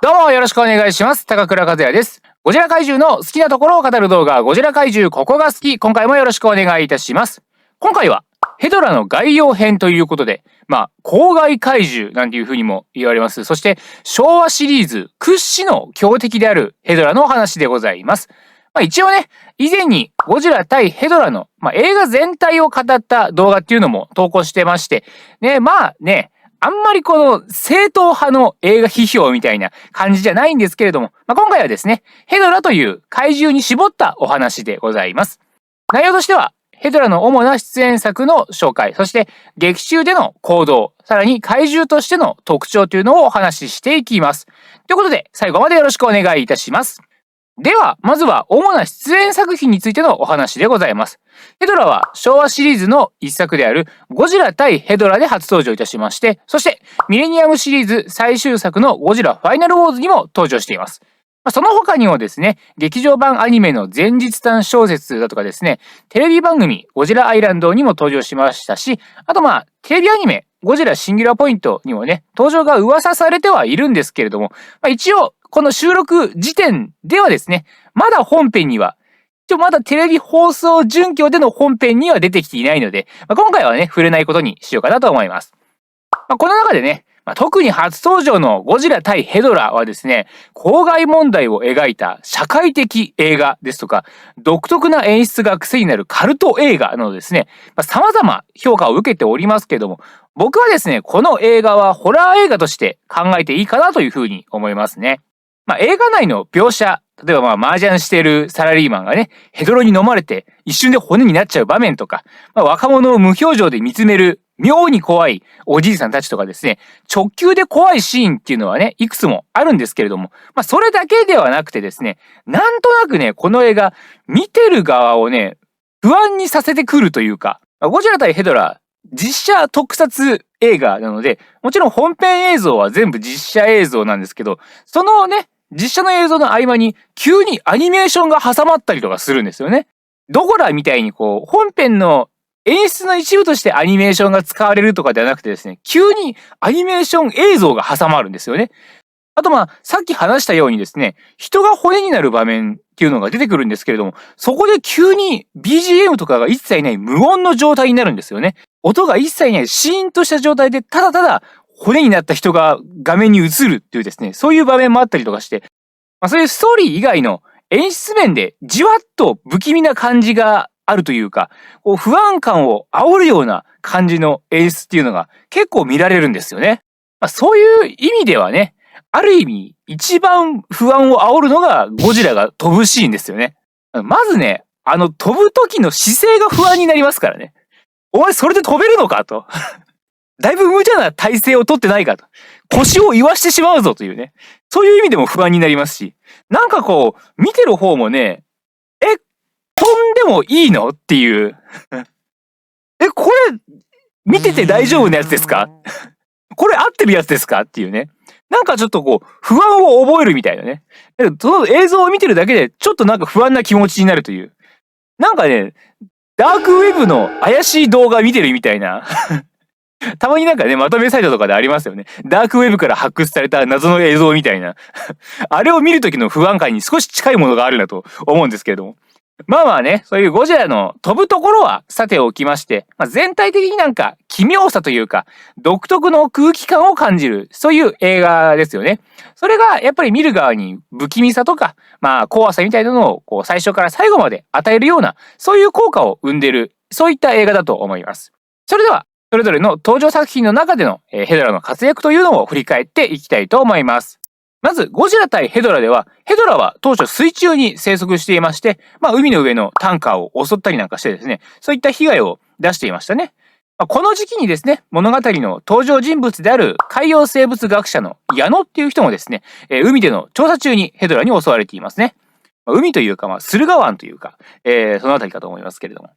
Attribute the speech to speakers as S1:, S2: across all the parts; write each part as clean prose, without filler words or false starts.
S1: どうもよろしくお願いします。高倉和也です。ゴジラ怪獣の好きなところを語る動画、ゴジラ怪獣ここが好き。今回もよろしくお願いいたします。今回はヘドラの概要編ということで、公害怪獣なんていう風にも言われます。そして昭和シリーズ屈指の強敵であるヘドラのお話でございます。一応ね、以前にゴジラ対ヘドラの、映画全体を語った動画っていうのも投稿してまして、あんまりこの正統派の映画批評みたいな感じじゃないんですけれども、今回はですね、ヘドラという怪獣に絞ったお話でございます。内容としては、ヘドラの主な出演作の紹介、そして劇中での行動、さらに怪獣としての特徴というのをお話ししていきます。ということで、最後までよろしくお願いいたします。では、まずは主な出演作品についてのお話でございます。ヘドラは昭和シリーズの一作であるゴジラ対ヘドラで初登場いたしまして、そしてミレニアムシリーズ最終作のゴジラファイナルウォーズにも登場しています。その他にもですね、劇場版アニメの前日談小説だとかですね、テレビ番組ゴジラアイランドにも登場しましたし、あとテレビアニメゴジラシンギュラポイントにもね、登場が噂されてはいるんですけれども、一応この収録時点ではですね、まだ本編には、まだテレビ放送準拠での本編には出てきていないので、今回はね、触れないことにしようかなと思います。この中でね、特に初登場のゴジラ対ヘドラはですね、公害問題を描いた社会的映画ですとか、独特な演出が癖になるカルト映画などですね、様々評価を受けておりますけれども、僕はですね、この映画はホラー映画として考えていいかなというふうに思いますね。映画内の描写、例えば麻雀しているサラリーマンがね、ヘドロに飲まれて一瞬で骨になっちゃう場面とか、若者を無表情で見つめる妙に怖いおじいさんたちとかですね、直球で怖いシーンっていうのはね、いくつもあるんですけれども、それだけではなくてですね、なんとなくね、この映画、見てる側をね、不安にさせてくるというか、ゴジラ対ヘドラ、実写特撮映画なので、もちろん本編映像は全部実写映像なんですけど、そのね、実写の映像の合間に急にアニメーションが挟まったりとかするんですよね。ドゴラみたいに本編の演出の一部としてアニメーションが使われるとかではなくてですね、急にアニメーション映像が挟まるんですよね。あとさっき話したようにですね、人が骨になる場面っていうのが出てくるんですけれども、そこで急に BGM とかが一切ない無音の状態になるんですよね。音が一切ないシーンとした状態でただただ骨になった人が画面に映るっていうですね、そういう場面もあったりとかして、そういうストーリー以外の演出面でじわっと不気味な感じがあるというか、不安感を煽るような感じの演出っていうのが結構見られるんですよね。そういう意味ではね、ある意味一番不安を煽るのがゴジラが飛ぶシーンですよね。まずね、飛ぶ時の姿勢が不安になりますからね。お前それで飛べるのかと。だいぶ無茶な体勢をとってないかと。腰を言わしてしまうぞというね。そういう意味でも不安になりますし。見てる方もね、飛んでもいいのっていう。これ、見てて大丈夫なやつですかこれ合ってるやつですかっていうね。ちょっと不安を覚えるみたいなね。その映像を見てるだけで、ちょっと不安な気持ちになるという。ダークウェブの怪しい動画見てるみたいな。たまにまとめサイトとかでありますよね。ダークウェブから発掘された謎の映像みたいな。あれを見る時の不安感に少し近いものがあるなと思うんですけれども。そういうゴジラの飛ぶところはさておきまして、全体的に奇妙さというか、独特の空気感を感じる、そういう映画ですよね。それがやっぱり見る側に不気味さとか、怖さみたいなのを最初から最後まで与えるような、そういう効果を生んでいる、そういった映画だと思います。それでは、それぞれの登場作品の中でのヘドラの活躍というのを振り返っていきたいと思います。まず、ゴジラ対ヘドラでは、ヘドラは当初水中に生息していまして、海の上のタンカーを襲ったりなんかしてですね、そういった被害を出していましたね。この時期にですね、物語の登場人物である海洋生物学者の矢野っていう人もですね、海での調査中にヘドラに襲われていますね。海というか、駿河湾というか、そのあたりかと思いますけれども。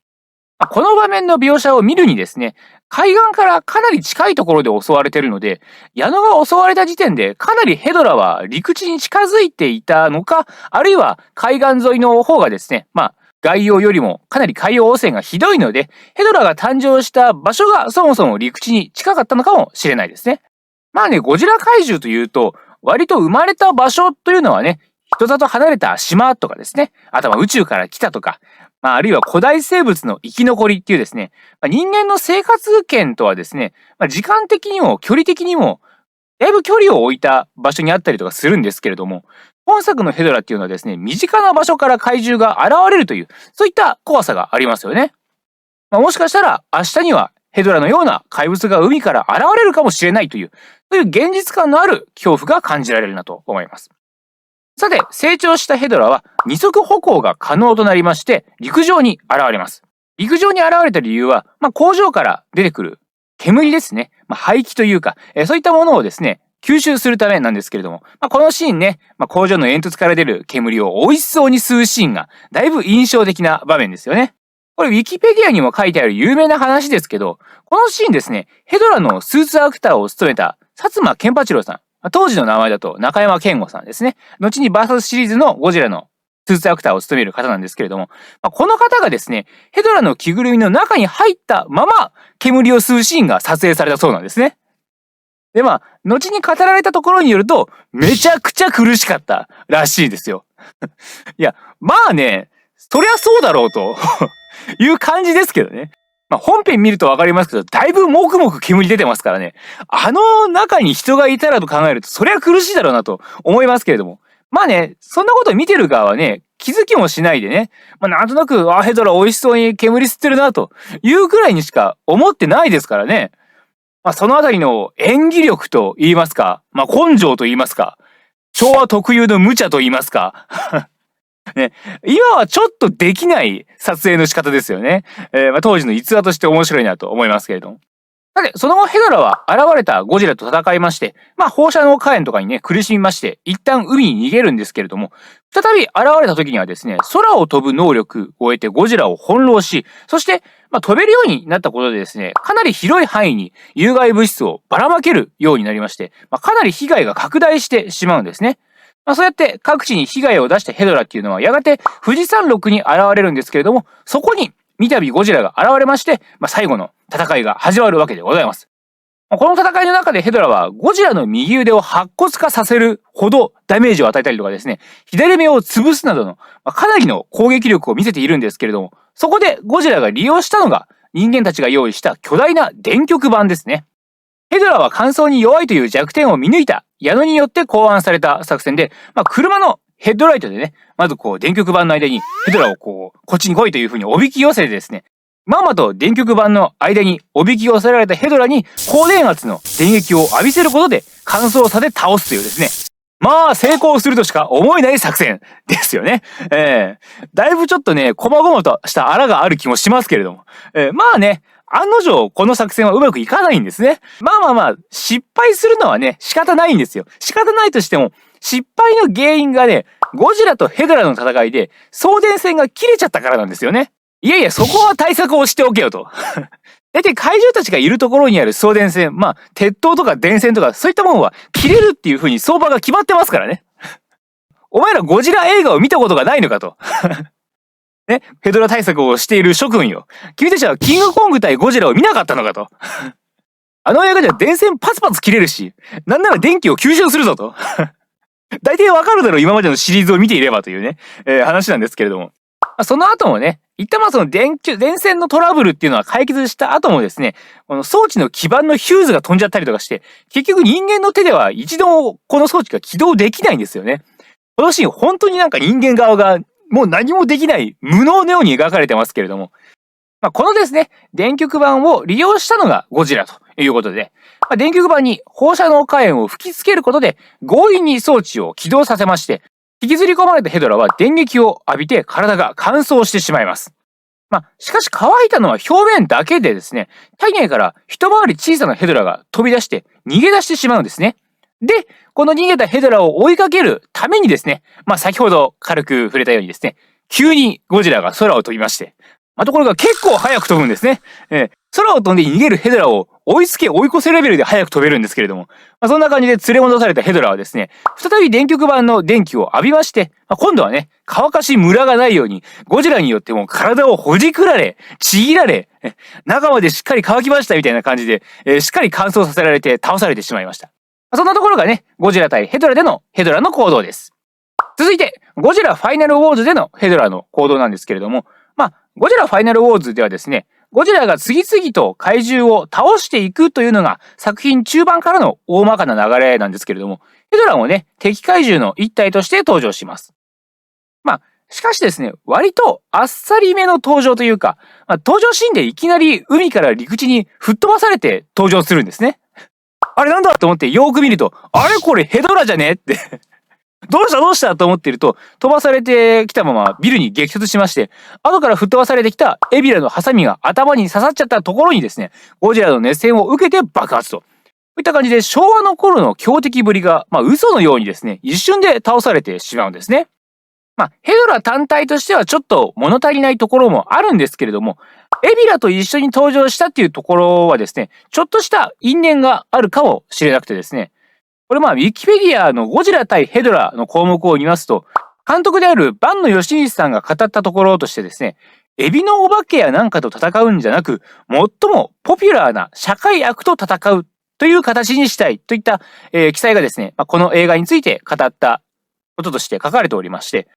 S1: この場面の描写を見るにですね、海岸からかなり近いところで襲われているので、矢野が襲われた時点でかなりヘドラは陸地に近づいていたのか、あるいは海岸沿いの方がですね、外洋よりもかなり海洋汚染がひどいので、ヘドラが誕生した場所がそもそも陸地に近かったのかもしれないですね。ゴジラ怪獣というと、割と生まれた場所というのはね、人里離れた島とかですね、あとは宇宙から来たとか、あるいは古代生物の生き残りっていうですね、人間の生活圏とはですね、時間的にも距離的にも、だいぶ距離を置いた場所にあったりとかするんですけれども、本作のヘドラっていうのはですね、身近な場所から怪獣が現れるという、そういった怖さがありますよね。もしかしたら明日にはヘドラのような怪物が海から現れるかもしれないという、そういう現実感のある恐怖が感じられるなと思います。さて、成長したヘドラは二足歩行が可能となりまして、陸上に現れます。陸上に現れた理由は、工場から出てくる煙ですね。排気というか、そういったものをですね、吸収するためなんですけれども、このシーンね、工場の煙突から出る煙を美味しそうに吸うシーンが、だいぶ印象的な場面ですよね。これ、ウィキペディアにも書いてある有名な話ですけど、このシーンですね、ヘドラのスーツアクターを務めた薩摩健八郎さん、当時の名前だと中山健吾さんですね。後にバーサスシリーズのゴジラのスーツアクターを務める方なんですけれども、この方がですね、ヘドラの着ぐるみの中に入ったまま煙を吸うシーンが撮影されたそうなんですね。で、後に語られたところによると、めちゃくちゃ苦しかったらしいですよ。いや、そりゃそうだろうという感じですけどね。本編見るとわかりますけど、だいぶもくもく煙出てますからね。あの中に人がいたらと考えると、そりゃ苦しいだろうなと思いますけれども。そんなこと見てる側はね、気づきもしないでね、なんとなく、ヘドラ美味しそうに煙吸ってるなというくらいにしか思ってないですからね。そのあたりの演技力と言いますか、根性と言いますか、昭和特有の無茶と言いますか。ね、今はちょっとできない撮影の仕方ですよね。当時の逸話として面白いなと思いますけれども。さて、その後ヘドラは現れたゴジラと戦いまして、放射能火炎とかにね、苦しみまして、一旦海に逃げるんですけれども、再び現れた時にはですね、空を飛ぶ能力を得てゴジラを翻弄し、そして、飛べるようになったことでですね、かなり広い範囲に有害物質をばらまけるようになりまして、かなり被害が拡大してしまうんですね。そうやって各地に被害を出したヘドラっていうのはやがて富士山麓に現れるんですけれども、そこに三度ゴジラが現れまして、最後の戦いが始まるわけでございます。この戦いの中でヘドラはゴジラの右腕を白骨化させるほどダメージを与えたりとかですね、左目を潰すなどのかなりの攻撃力を見せているんですけれども、そこでゴジラが利用したのが人間たちが用意した巨大な電極板ですね。ヘドラは乾燥に弱いという弱点を見抜いた矢野によって考案された作戦で、車のヘッドライトでね、まず電極板の間にヘドラをこっちに来いという風におびき寄せてですね、まんまと電極板の間におびき寄せられたヘドラに高電圧の電撃を浴びせることで乾燥させ倒すというですね、成功するとしか思えない作戦ですよね。だいぶちょっとね、細々としたあらがある気もしますけれども。案の定この作戦はうまくいかないんですね。失敗するのはね、仕方ないんですよ。仕方ないとしても、失敗の原因がね、ゴジラとヘドラの戦いで送電線が切れちゃったからなんですよね。いやいや、そこは対策をしておけよと。だいたい怪獣たちがいるところにある送電線、鉄塔とか電線とかそういったものは切れるっていう風に相場が決まってますからね。お前らゴジラ映画を見たことがないのかと。ね、ヘドラ対策をしている諸君よ。君たちはキングコング対ゴジラを見なかったのかと。あの映画じゃ電線パツパツ切れるし、なんなら電気を吸収するぞと。大体わかるだろう、今までのシリーズを見ていればというね、話なんですけれども。その後もね、一旦その電線のトラブルっていうのは解決した後もですね、この装置の基板のヒューズが飛んじゃったりとかして、結局人間の手では一度もこの装置が起動できないんですよね。このシーン本当になんか人間側がもう何もできない無能のように描かれてますけれども、このですね、電極板を利用したのがゴジラということで、電極板に放射能火炎を吹きつけることで強引に装置を起動させまして、引きずり込まれたヘドラは電撃を浴びて体が乾燥してしまいます。しかし乾いたのは表面だけでですね、体内から一回り小さなヘドラが飛び出して逃げ出してしまうんですね。で、この逃げたヘドラを追いかけるためにですね、先ほど軽く触れたようにですね、急にゴジラが空を飛びまして、ところが結構早く飛ぶんですね。空を飛んで逃げるヘドラを追い越せレベルで早く飛べるんですけれども、そんな感じで連れ戻されたヘドラはですね、再び電極板の電気を浴びまして、今度はね、乾かしムラがないように、ゴジラによっても体をほじくられ、ちぎられ、中までしっかり乾きましたみたいな感じで、しっかり乾燥させられて倒されてしまいました。そんなところがね、ゴジラ対ヘドラでのヘドラの行動です。続いて、ゴジラファイナルウォーズでのヘドラの行動なんですけれども、ゴジラファイナルウォーズではですね、ゴジラが次々と怪獣を倒していくというのが作品中盤からの大まかな流れなんですけれども、ヘドラもね、敵怪獣の一体として登場します。しかしですね、割とあっさりめの登場というか、登場シーンでいきなり海から陸地に吹っ飛ばされて登場するんですね。あれなんだと思ってよーく見ると、あれこれヘドラじゃねってどうしたと思っていると、飛ばされてきたままビルに激突しまして、後から吹っ飛ばされてきたエビラのハサミが頭に刺さっちゃったところにですね、ゴジラの熱線を受けて爆発と。こういった感じで昭和の頃の強敵ぶりが、嘘のようにですね、一瞬で倒されてしまうんですね。ヘドラ単体としてはちょっと物足りないところもあるんですけれども、エビラと一緒に登場したっていうところはですね、ちょっとした因縁があるかもしれなくてですね、これウィキペディアのゴジラ対ヘドラの項目を見ますと、監督である坂野義道さんが語ったところとしてですね、エビのお化けやなんかと戦うんじゃなく、最もポピュラーな社会悪と戦うという形にしたいといった、記載がですね、この映画について語ったこととして書かれておりまして、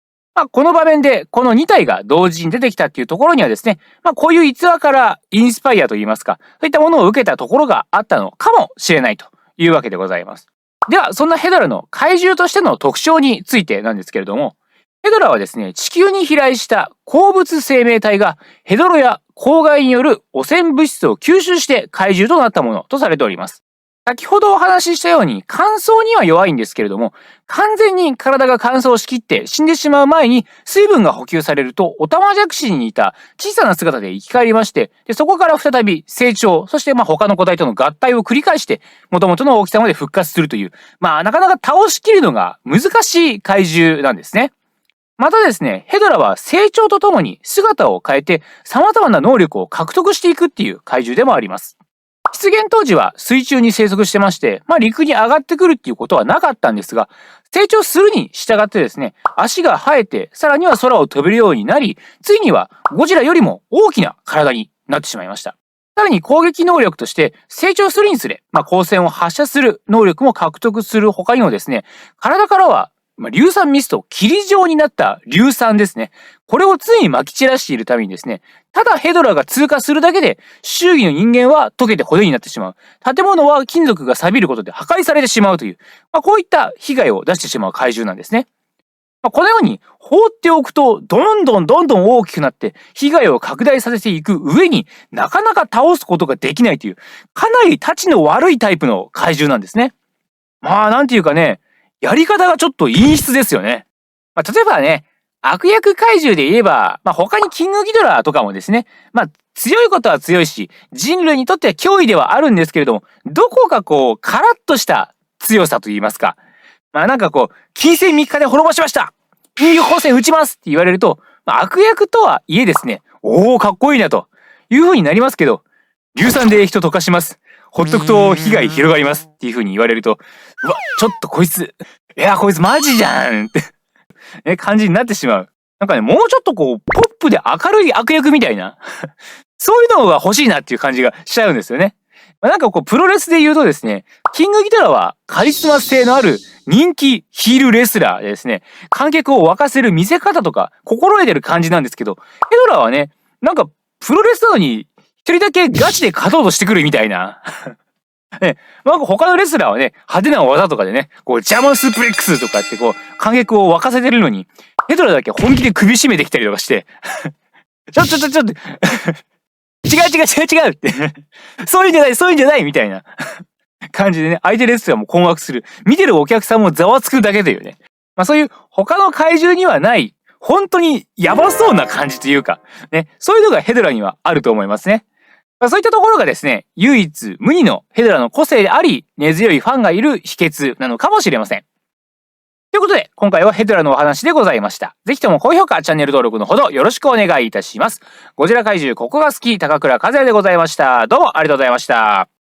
S1: この場面でこの2体が同時に出てきたっていうところにはですね、こういう逸話からインスパイアといいますか、そういったものを受けたところがあったのかもしれないというわけでございます。では、そんなヘドラの怪獣としての特徴についてなんですけれども、ヘドラはですね、地球に飛来した鉱物生命体がヘドロや公害による汚染物質を吸収して怪獣となったものとされております。先ほどお話ししたように乾燥には弱いんですけれども、完全に体が乾燥しきって死んでしまう前に水分が補給されるとオタマジャクシに似た小さな姿で生き返りまして、そこから再び成長、そして他の個体との合体を繰り返して元々の大きさまで復活するという、なかなか倒しきるのが難しい怪獣なんですね。またですね、ヘドラは成長とともに姿を変えて様々な能力を獲得していくっていう怪獣でもあります。出現当時は水中に生息してまして、陸に上がってくるっていうことはなかったんですが、成長するに従ってですね、足が生えて、さらには空を飛べるようになり、ついにはゴジラよりも大きな体になってしまいました。さらに攻撃能力として成長するにつれ、光線を発射する能力も獲得する他にもですね、体からは硫酸ミスト、霧状になった硫酸ですね。これを常に撒き散らしているためにですね、ただヘドラが通過するだけで、周囲の人間は溶けて骨になってしまう。建物は金属が錆びることで破壊されてしまうという、こういった被害を出してしまう怪獣なんですね。このように放っておくと、どんどん大きくなって、被害を拡大させていく上になかなか倒すことができないという、かなり立ちの悪いタイプの怪獣なんですね。なんていうかね、やり方がちょっと陰湿ですよね。例えばね、悪役怪獣で言えば、他にキングギドラとかもですね、強いことは強いし、人類にとっては脅威ではあるんですけれども、どこかカラッとした強さと言いますか。金銭3日で滅ぼしました引力光線撃ちますって言われると、悪役とはいえですね、かっこいいなという風になりますけど、硫酸で人溶かします。ほっとくと被害広がりますっていう風に言われると、ちょっとこいつマジじゃんって感じになってしまう。もうちょっとポップで明るい悪役みたいなそういうのが欲しいなっていう感じがしちゃうんですよね。プロレスで言うとですね、キングギドラはカリスマ性のある人気ヒールレスラーでですね、観客を沸かせる見せ方とか心得てる感じなんですけど、ヘドラはね、プロレスなのに一人だけガチで勝とうとしてくるみたいなね、他のレスラーはね、派手な技とかでね、ジャーマンスープレックスとかって観客を沸かせてるのに、ヘドラだけ本気で首絞めてきたりとかしてちょっと違うってそういうんじゃないみたいな感じでね、相手レスラーも困惑する。見てるお客さんもざわつくだけというね。そういう他の怪獣にはない、本当にヤバそうな感じというか、ね、そういうのがヘドラにはあると思いますね。そういったところがですね、唯一無二のヘドラの個性であり、根強いファンがいる秘訣なのかもしれません。ということで、今回はヘドラのお話でございました。ぜひとも高評価、チャンネル登録のほどよろしくお願いいたします。ゴジラ怪獣ここが好き、高倉和也でございました。どうもありがとうございました。